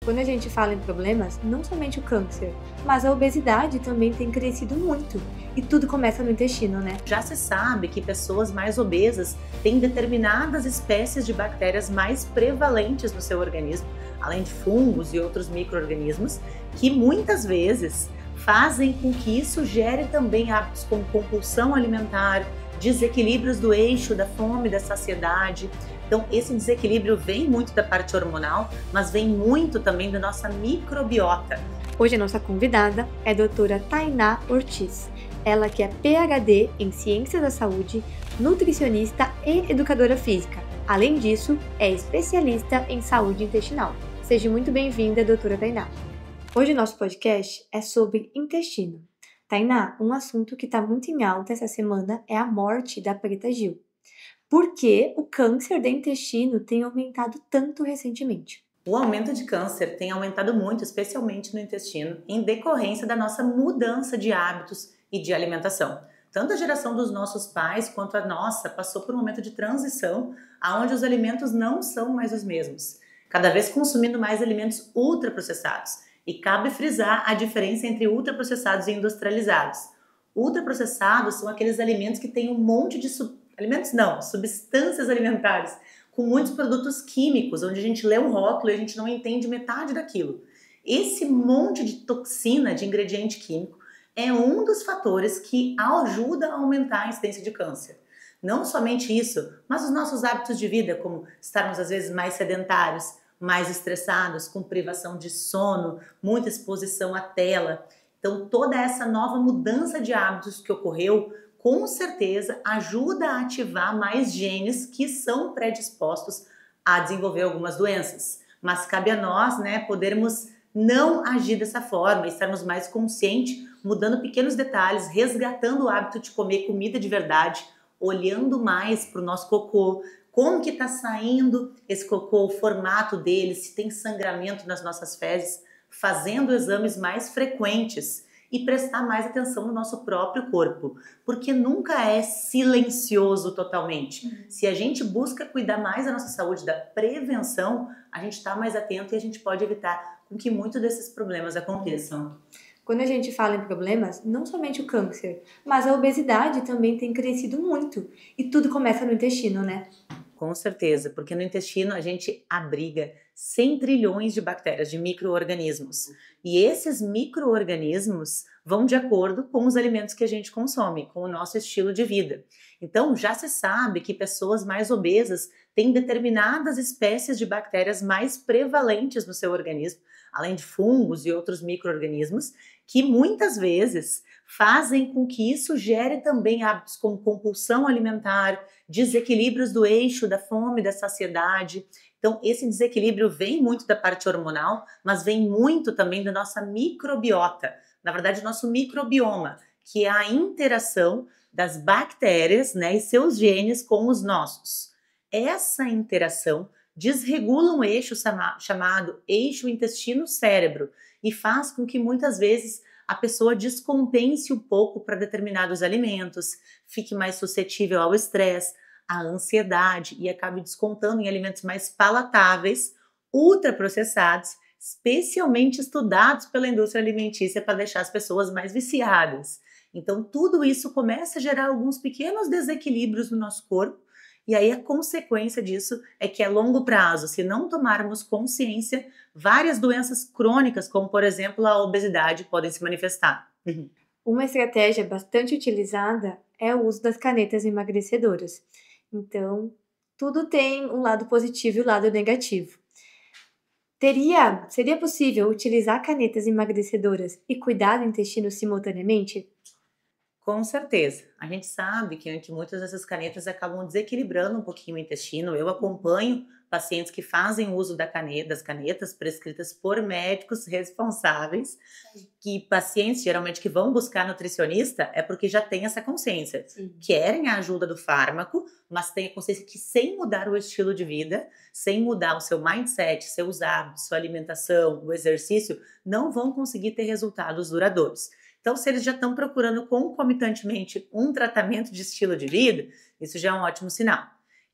Quando a gente fala em problemas, não somente o câncer, mas a obesidade também tem crescido muito. E tudo começa no intestino, né? Já se sabe que pessoas mais obesas têm determinadas espécies de bactérias mais prevalentes no seu organismo, além de fungos e outros micro-organismos, que muitas vezes fazem com que isso gere também hábitos como compulsão alimentar, desequilíbrios do eixo da fome e da saciedade. Então, esse desequilíbrio vem muito da parte hormonal, mas vem muito também da nossa microbiota. Hoje a nossa convidada é a doutora Tainá Ortiz. Ela que é PhD em Ciências da Saúde, nutricionista e educadora física. Além disso, é especialista em saúde intestinal. Seja muito bem-vinda, doutora Tainá. Hoje o nosso podcast é sobre intestino. Tainá, um assunto que está muito em alta essa semana é a morte da Preta Gil. Por que o câncer de intestino tem aumentado tanto recentemente? O aumento de câncer tem aumentado muito, especialmente no intestino, em decorrência da nossa mudança de hábitos e de alimentação. Tanto a geração dos nossos pais quanto a nossa passou por um momento de transição, onde os alimentos não são mais os mesmos, cada vez consumindo mais alimentos ultraprocessados. E cabe frisar a diferença entre ultraprocessados e industrializados. Ultraprocessados são aqueles alimentos que têm um monte de substâncias alimentares, com muitos produtos químicos, onde a gente lê um rótulo e a gente não entende metade daquilo. Esse monte de toxina, de ingrediente químico, é um dos fatores que ajuda a aumentar a incidência de câncer. Não somente isso, mas os nossos hábitos de vida, como estarmos às vezes mais sedentários, mais estressados, com privação de sono, muita exposição à tela. Então, toda essa nova mudança de hábitos que ocorreu, com certeza ajuda a ativar mais genes que são predispostos a desenvolver algumas doenças. Mas cabe a nós, podermos não agir dessa forma, estarmos mais conscientes, mudando pequenos detalhes, resgatando o hábito de comer comida de verdade, olhando mais para o nosso cocô, como que está saindo esse cocô, o formato dele, se tem sangramento nas nossas fezes, fazendo exames mais frequentes e prestar mais atenção no nosso próprio corpo, porque nunca é silencioso totalmente. Se a gente busca cuidar mais da nossa saúde, da prevenção, a gente está mais atento e a gente pode evitar com que muitos desses problemas aconteçam. Quando a gente fala em problemas, não somente o câncer, mas a obesidade também tem crescido muito. E tudo começa no intestino, né? Com certeza, porque no intestino a gente abriga 100 trilhões de bactérias, de micro-organismos. E esses micro-organismos vão de acordo com os alimentos que a gente consome, com o nosso estilo de vida. Então, já se sabe que pessoas mais obesas têm determinadas espécies de bactérias mais prevalentes no seu organismo, além de fungos e outros micro-organismos, que muitas vezes fazem com que isso gere também hábitos como compulsão alimentar, desequilíbrios do eixo da fome e da saciedade. Então, esse desequilíbrio vem muito da parte hormonal, mas vem muito também da nossa microbiota, na verdade, nosso microbioma, que é a interação das bactérias, e seus genes com os nossos. Essa interação desregula um eixo chamado eixo intestino-cérebro e faz com que muitas vezes a pessoa descompense um pouco para determinados alimentos, fique mais suscetível ao estresse, à ansiedade e acabe descontando em alimentos mais palatáveis, ultraprocessados, especialmente estudados pela indústria alimentícia para deixar as pessoas mais viciadas. Então, tudo isso começa a gerar alguns pequenos desequilíbrios no nosso corpo, e aí a consequência disso é que a longo prazo, se não tomarmos consciência, várias doenças crônicas, como por exemplo a obesidade, podem se manifestar. Uma estratégia bastante utilizada é o uso das canetas emagrecedoras. Então, tudo tem um lado positivo e um lado negativo. Seria possível utilizar canetas emagrecedoras e cuidar do intestino simultaneamente? Com certeza. A gente sabe que muitas dessas canetas acabam desequilibrando um pouquinho o intestino. Eu acompanho pacientes que fazem uso das canetas prescritas por médicos responsáveis, que pacientes geralmente que vão buscar nutricionista é porque já têm essa consciência. Sim. Querem a ajuda do fármaco, mas têm a consciência que sem mudar o estilo de vida, sem mudar o seu mindset, seus hábitos, sua alimentação, o exercício, não vão conseguir ter resultados duradouros. Então, se eles já estão procurando concomitantemente um tratamento de estilo de vida, isso já é um ótimo sinal.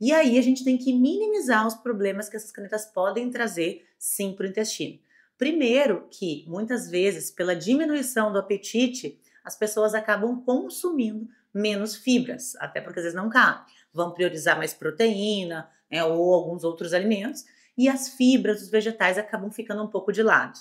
E aí a gente tem que minimizar os problemas que essas canetas podem trazer, sim, para o intestino. Primeiro que, muitas vezes, pela diminuição do apetite, as pessoas acabam consumindo menos fibras, até porque às vezes não cabe. Vão priorizar mais proteína, ou alguns outros alimentos, e as fibras dos vegetais acabam ficando um pouco de lado.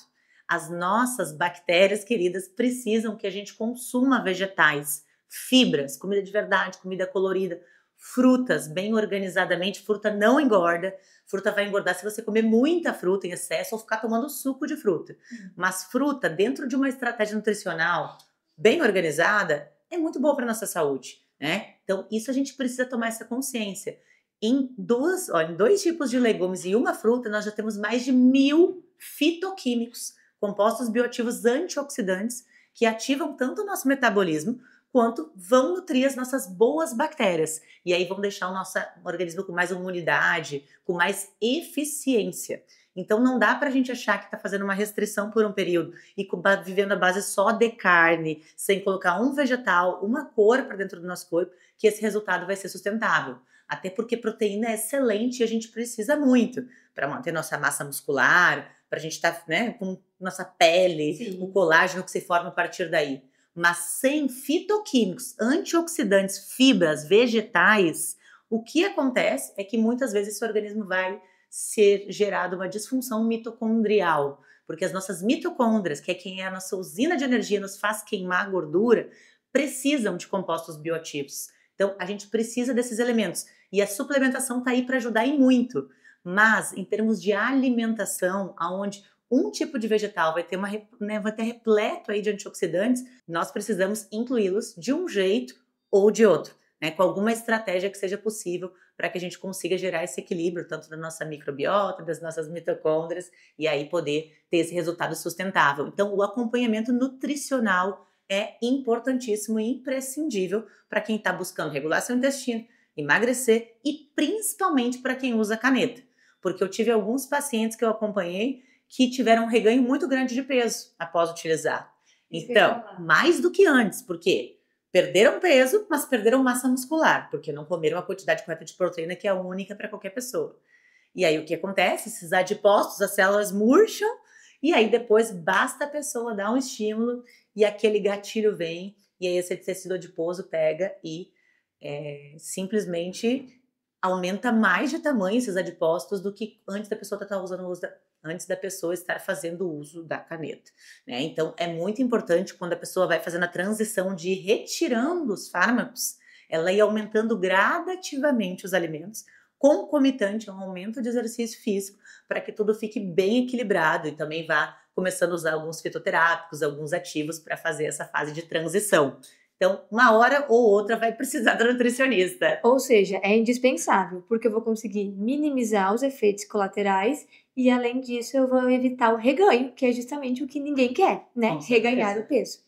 As nossas bactérias queridas precisam que a gente consuma vegetais, fibras, comida de verdade, comida colorida, frutas bem organizadamente. Fruta não engorda, fruta vai engordar se você comer muita fruta em excesso ou ficar tomando suco de fruta. Mas fruta, dentro de uma estratégia nutricional bem organizada, é muito boa para a nossa saúde, né? Então, isso a gente precisa tomar essa consciência. Em dois tipos de legumes e uma fruta, nós já temos mais de 1.000 fitoquímicos, compostos bioativos antioxidantes, que ativam tanto o nosso metabolismo, quanto vão nutrir as nossas boas bactérias. E aí vão deixar o nosso organismo com mais imunidade, com mais eficiência. Então não dá pra gente achar que tá fazendo uma restrição por um período e vivendo a base só de carne, sem colocar um vegetal, uma cor para dentro do nosso corpo, que esse resultado vai ser sustentável. Até porque proteína é excelente e a gente precisa muito para manter nossa massa muscular, para a gente estar, né, com nossa pele, sim, o colágeno que se forma a partir daí. Mas sem fitoquímicos, antioxidantes, fibras, vegetais, o que acontece é que muitas vezes esse organismo vai ser gerado uma disfunção mitocondrial, porque as nossas mitocôndrias, que é quem é a nossa usina de energia, nos faz queimar gordura, precisam de compostos bioativos. Então, a gente precisa desses elementos. E a suplementação está aí para ajudar e muito. Mas, em termos de alimentação, onde um tipo de vegetal vai ter repleto aí de antioxidantes, nós precisamos incluí-los de um jeito ou de outro, né? Com alguma estratégia que seja possível para que a gente consiga gerar esse equilíbrio, tanto da nossa microbiota, das nossas mitocôndrias, e aí poder ter esse resultado sustentável. Então, o acompanhamento nutricional é importantíssimo e imprescindível para quem está buscando regular seu intestino, emagrecer e principalmente para quem usa caneta. Porque eu tive alguns pacientes que eu acompanhei que tiveram um reganho muito grande de peso após utilizar. Então, mais do que antes, porque perderam peso, mas perderam massa muscular, porque não comeram a quantidade correta de proteína, que é a única para qualquer pessoa. E aí o que acontece? Esses adipócitos, as células murcham, e aí depois basta a pessoa dar um estímulo e aquele gatilho vem, e aí esse tecido adiposo pega e simplesmente aumenta mais de tamanho esses adipócitos do que antes da pessoa estar usando antes da pessoa estar fazendo uso da caneta, né? Então é muito importante quando a pessoa vai fazendo a transição de ir retirando os fármacos, ela ir aumentando gradativamente os alimentos, concomitante a um aumento de exercício físico, para que tudo fique bem equilibrado e também vá começando a usar alguns fitoterápicos, alguns ativos para fazer essa fase de transição. Então, uma hora ou outra vai precisar da nutricionista. Ou seja, é indispensável, porque eu vou conseguir minimizar os efeitos colaterais e, além disso, eu vou evitar o reganho, que é justamente o que ninguém quer, né? Reganhar o peso.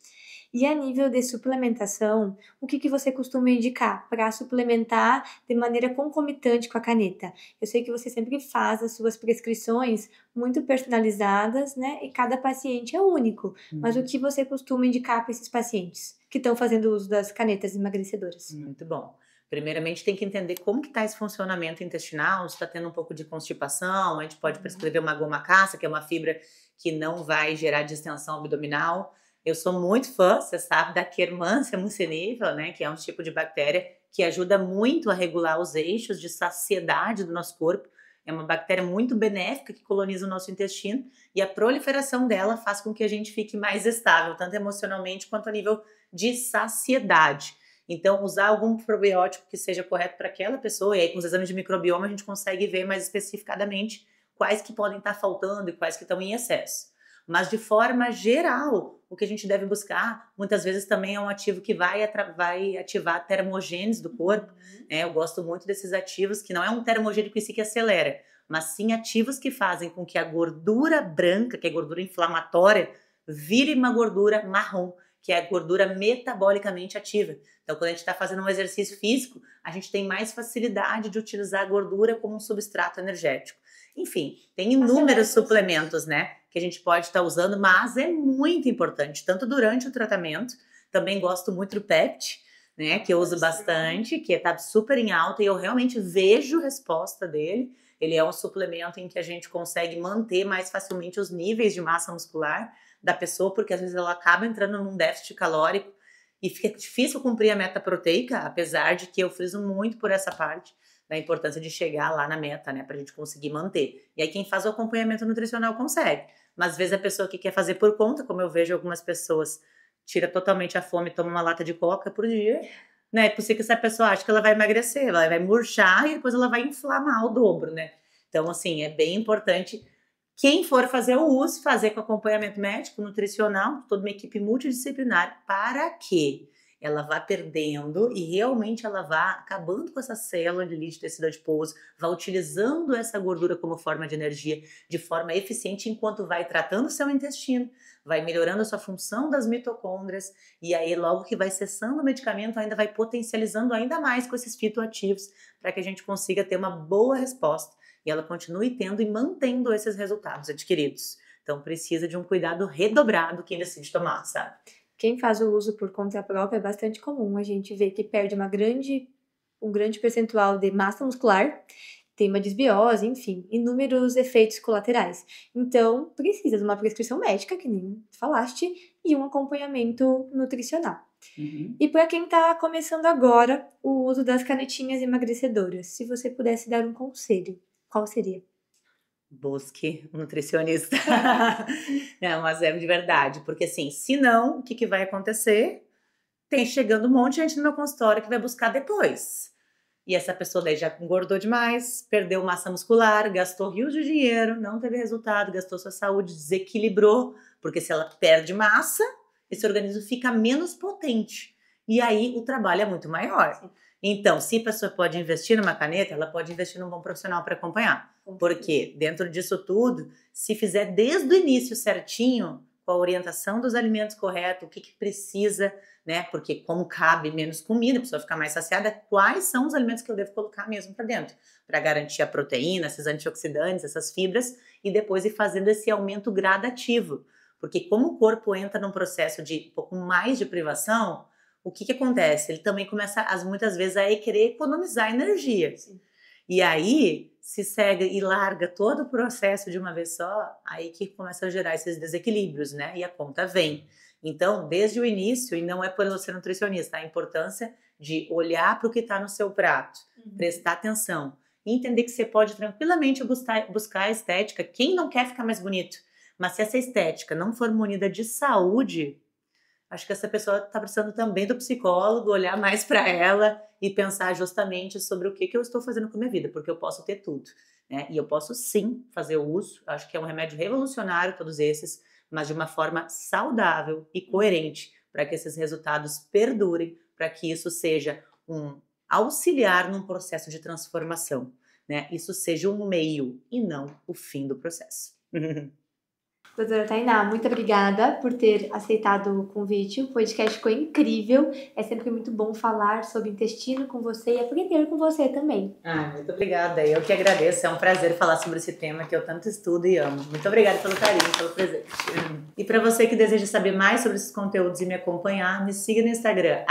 E a nível de suplementação, o que você costuma indicar para suplementar de maneira concomitante com a caneta? Eu sei que você sempre faz as suas prescrições muito personalizadas, né? E cada paciente é único. Mas o que você costuma indicar para esses pacientes que estão fazendo uso das canetas emagrecedoras? Muito bom. Primeiramente, tem que entender como que está esse funcionamento intestinal, se está tendo um pouco de constipação, a gente pode prescrever uma gomacassa, que é uma fibra que não vai gerar distensão abdominal. Eu sou muito fã, você sabe, da Quermansia mucinífera, né, que é um tipo de bactéria que ajuda muito a regular os eixos de saciedade do nosso corpo. É uma bactéria muito benéfica que coloniza o nosso intestino e a proliferação dela faz com que a gente fique mais estável, tanto emocionalmente quanto a nível de saciedade. Então, usar algum probiótico que seja correto para aquela pessoa, e aí com os exames de microbioma a gente consegue ver mais especificadamente quais que podem estar faltando e quais que estão em excesso. Mas de forma geral, o que a gente deve buscar, muitas vezes também é um ativo que vai ativar a termogênese do corpo. Eu gosto muito desses ativos, que não é um termogênico em si que acelera, mas sim ativos que fazem com que a gordura branca, que é gordura inflamatória, vire uma gordura marrom, que é a gordura metabolicamente ativa. Então, quando a gente está fazendo um exercício físico, a gente tem mais facilidade de utilizar a gordura como um substrato energético. Enfim, tem inúmeros suplementos, né, que a gente pode estar usando, mas é muito importante, tanto durante o tratamento, também gosto muito do Pept, né, que eu uso bastante, que está super em alta e eu realmente vejo resposta dele, ele é um suplemento em que a gente consegue manter mais facilmente os níveis de massa muscular da pessoa, porque às vezes ela acaba entrando num déficit calórico e fica difícil cumprir a meta proteica, apesar de que eu friso muito por essa parte da importância de chegar lá na meta, né, pra gente conseguir manter. E aí quem faz o acompanhamento nutricional consegue. Mas às vezes a pessoa que quer fazer por conta, como eu vejo algumas pessoas, tira totalmente a fome, toma uma lata de coca por dia, né? É possível que essa pessoa ache que ela vai emagrecer, ela vai murchar e depois ela vai inflamar o dobro, né? Então, assim, é bem importante quem for fazer o uso, fazer com acompanhamento médico, nutricional, toda uma equipe multidisciplinar, para que ela vá perdendo e realmente ela vá acabando com essa célula de lítio tecido adiposo, vá utilizando essa gordura como forma de energia de forma eficiente enquanto vai tratando o seu intestino, vai melhorando a sua função das mitocôndrias e aí logo que vai cessando o medicamento ainda vai potencializando ainda mais com esses fitoativos para que a gente consiga ter uma boa resposta e ela continue tendo e mantendo esses resultados adquiridos. Então precisa de um cuidado redobrado quem decide tomar, sabe? Quem faz o uso por conta própria é bastante comum. A gente vê que perde um grande percentual de massa muscular, tem uma desbiose, enfim, inúmeros efeitos colaterais. Então, precisa de uma prescrição médica, que nem falaste, e um acompanhamento nutricional. E para quem está começando agora o uso das canetinhas emagrecedoras, se você pudesse dar um conselho, qual seria? Busque um nutricionista. Não, mas é de verdade. Porque assim, se não, o que vai acontecer? Tem chegando um monte de gente no meu consultório que vai buscar depois. E essa pessoa daí já engordou demais, perdeu massa muscular, gastou rios de dinheiro, não teve resultado, gastou sua saúde, desequilibrou. Porque se ela perde massa, esse organismo fica menos potente. E aí o trabalho é muito maior. Sim. Então, se a pessoa pode investir numa caneta, ela pode investir num bom profissional para acompanhar. Porque dentro disso tudo, se fizer desde o início certinho, com a orientação dos alimentos corretos, o que precisa, né? Porque como cabe menos comida, a pessoa fica mais saciada, quais são os alimentos que eu devo colocar mesmo para dentro? Para garantir a proteína, esses antioxidantes, essas fibras, e depois ir fazendo esse aumento gradativo. Porque como o corpo entra num processo de um pouco mais de privação, o que acontece? Ele também começa, muitas vezes, a querer economizar energia. Sim. E aí, se segue e larga todo o processo de uma vez só, aí que começa a gerar esses desequilíbrios, né? E a conta vem. Então, desde o início, e não é por eu ser nutricionista, a importância de olhar para o que está no seu prato, prestar atenção, e entender que você pode tranquilamente buscar a estética. Quem não quer ficar mais bonito? Mas se essa estética não for munida de saúde, acho que essa pessoa está precisando também do psicólogo, olhar mais para ela e pensar justamente sobre o que eu estou fazendo com a minha vida, porque eu posso ter tudo, né? E eu posso sim fazer o uso, acho que é um remédio revolucionário todos esses, mas de uma forma saudável e coerente, para que esses resultados perdurem, para que isso seja um auxiliar num processo de transformação, né? Isso seja um meio e não o fim do processo. Doutora Tainá, muito obrigada por ter aceitado o convite. O podcast ficou incrível. É sempre muito bom falar sobre intestino com você e aprender com você também. Muito obrigada. Eu que agradeço. É um prazer falar sobre esse tema que eu tanto estudo e amo. Muito obrigada pelo carinho, pelo presente. E para você que deseja saber mais sobre esses conteúdos e me acompanhar, me siga no Instagram,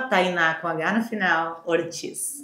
@Tainá com H no final, Ortiz.